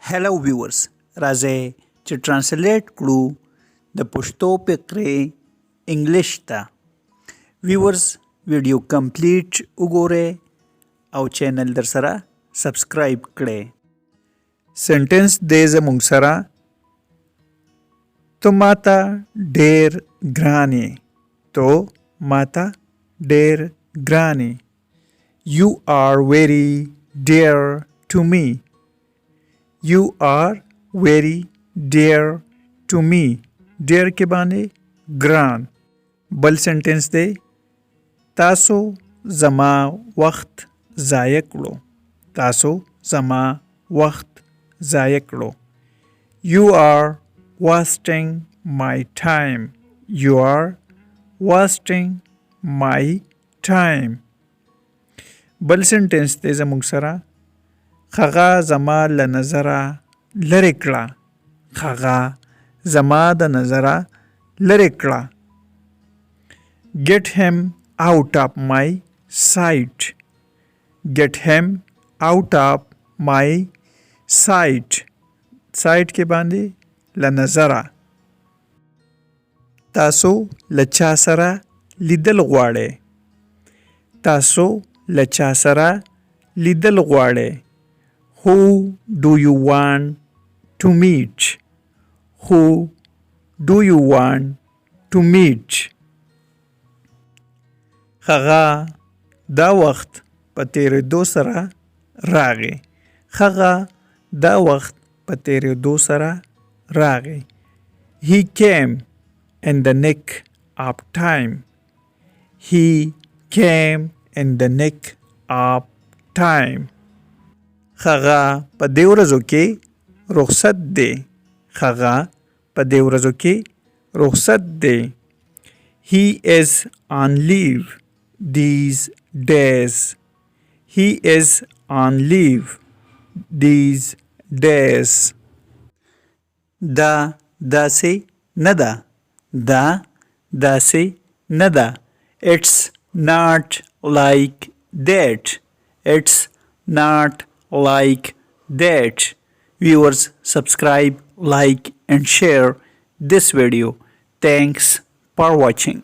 Hello viewers, راځئ چې ترانسلیټ کړو د پښتو فقرې انګلیش ته. ویورز ویډیو کمپلیټ وګورئ او چینل در سره سبسکرایب کړئ. سنټنس دی زموږ سره تو ماته ډېر ګران یې. تو ماته ډېر ګران یې. You are very dear to me. You are very dear to me. Dear के बाने ग्रान. बल सेंटेंस दे तासो जमा वक्त ज़ाया करो. तासो जमा वक्त ज़ाया करो. You are wasting my time. You are wasting my time. बल सेंटेंस दे زموږ سره خغا زما له نظره لرې کړه. خغا زما د نظره لرې کړه. Get him out of my sight. Get him out of my sight. sight کې باندې له نظره. تاسو له چا سره لیدل غواړئ. تاسو له چا سره لیدل غواړئ. Who do you want to meet? Who do you want to meet? خغا دا وخت په تیرېدو سره راغی. خغا دا وخت په تیرېدو سره راغی. He came in the nick of time. He came in the nick of time. خغا په دې ورځو کې رخصت دی. خغا په دې ورځو کې رخصت دی. He is on leave these days. He is on leave these days. دا داسې نه ده. دا داسې نه ده. It's not like that. It's not like that. Viewers, subscribe, like and share this video. Thanks for watching.